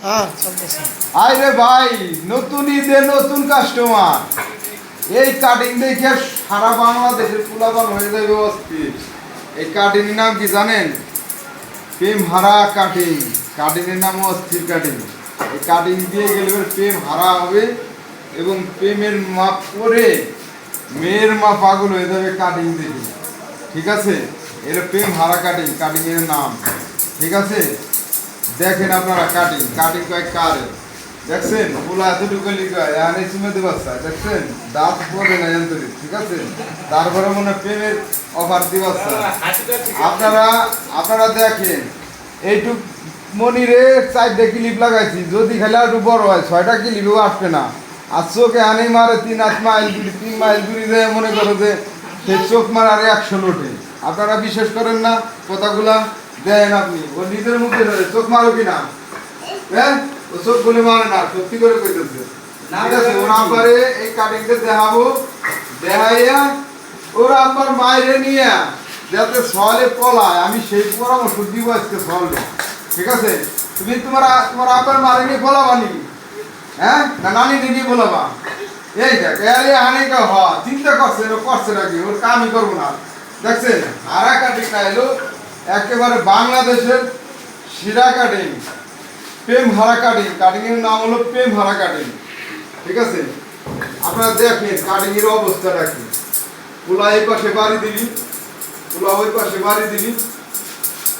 হ্যাঁ চলতেছে। আরে ভাই, নতুন ঈদে নতুন কাস্টমার। এই কাটিং দেখে সারা বাংলাদেশের পোলাপান হয়ে যাবে অস্থির। এই কাটিং নাম কি জানেন? প্রেম হারা কাটিং। কাটিং এর নাম অস্থির কাটিং। এই কাটিং দিয়ে গেলে প্রেম হারা হবে এবং প্রেমের মাপ করে মেয়ের মা পাগল হয়ে যাবে কাটিং দেখে। ঠিক আছে, এর প্রেম হারা কাটিং, কাটিং এর নাম। ঠিক আছে, দেখেন আপনারা কাটিং কাটিং কয়েক কারে দেখছেন, পোলা এতটুকু লিখা এখানে চিমেতে বাচ্চা দেখছেন, দাঁত পড়ে না জানতে। ঠিক আছে, তারপরে মনে হয় প্রেমের অফার দি বাচ্চা। আপনারা আপনারা দেখেন, এইটুক মনিরে 4টা ক্লিপ লাগাইছি, যদি খেলা একটু বড় হয় 6টা ক্লিপও আসবে না। আর চোখে আনেই মারে 3 মাইল দূরে, 3 মাইল দূরে যায়, মনে করো যে সে চোখ মারার 100 লোটে। আপনারা বিশ্বাস করেন না কথাগুলা? দেন আপনি ও নিজের মুখে ধরে চোখ মারো কিনা, হ্যাঁ ও চোখ বলে মারে না, সত্যি করে কইতেছে। ঠিক আছে, ওরা আব্বারে এই কাটিংটা দেখাবো, দেখাইয়া ওরা আব্বার মায়েরে নিয়ে যাতে সলে পলায়, আমি সেই পরামর্শ দিব আজকে সলে। ঠিক আছে, তুমি তোমার তোমার আব্বার মারে নিয়ে পলাবানি, হ্যাঁ না নানি নিয়ে বলাবা? এই দেখ এলে হানিকা হ চিন্তা করছে নাকি, ওর কামই করবো না। দেখছেন হারা কাটিং না এলো একেবারে বাংলাদেশের সেরা কাটিং, প্রেম হারা কাটিং। কাটিং এর নাম হলো প্রেম হারা কাটিং। ঠিক আছে, আপনারা দেখেন কাটিং এর অবস্থাটা কি। পোলা এই পাশে বাড়ি দিবি, পোলা ওই পাশে বাড়ি দিবি,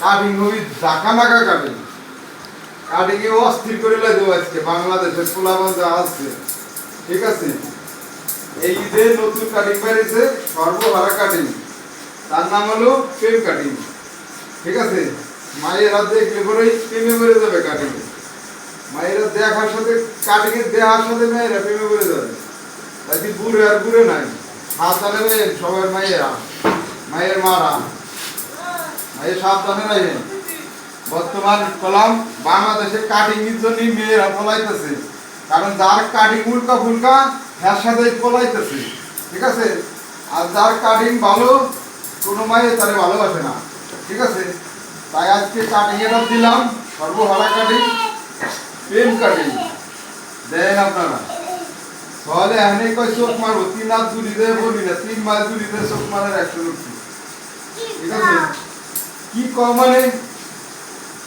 কাটিং হবি ঢাকা নাকা কাটিং। কাটিং এ অস্থির করে দেবো আজকে বাংলাদেশের পোলা যা আছে। ঠিক আছে, এই ঈদে নতুন কাটিং বেরিয়েছে, সর্বহারা কাটিং, তার নাম হলো প্রেম কাটিং। ঠিক আছে, মায়েরা দেখলে পরেই প্রেমে পড়ে যাবে কাটিং। মায়েরা দেখার সাথে কাটিং এর দেখার সাথে মেয়েরা প্রেমে পড়ে যাবে। তাই বুড়ে আর বুড়ে নাই, সাবধানে মেয়ের সবার মায়েরা, মায়ের মারা, মায়ের সাবধানে রাখেন। বর্তমান কলাম বাংলাদেশে কাটিং এর জন্য মেয়েরা পলাইতেছে, কারণ যার কাটিং উল্কা ফুলকা তার সাথে পলাইতেছে। ঠিক আছে, আর যার কাটিং ভালো কোনো মায়ে তারে ভালোবাসে না। ঠিক আছে, তাই আজকে কাটিং এর দিলাম সর্বহারা কাটিং, প্রেম কাটিং। দেন আপনারা তাহলে এখানে কয় চোখ মারবো 3 হাত দূরি দেয় বলি না, 3 মাইল দূরি দেয় চোখ মারার 100 লোক। ঠিক আছে, কি কম মানে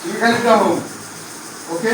তুমি খালি যাও। ওকে।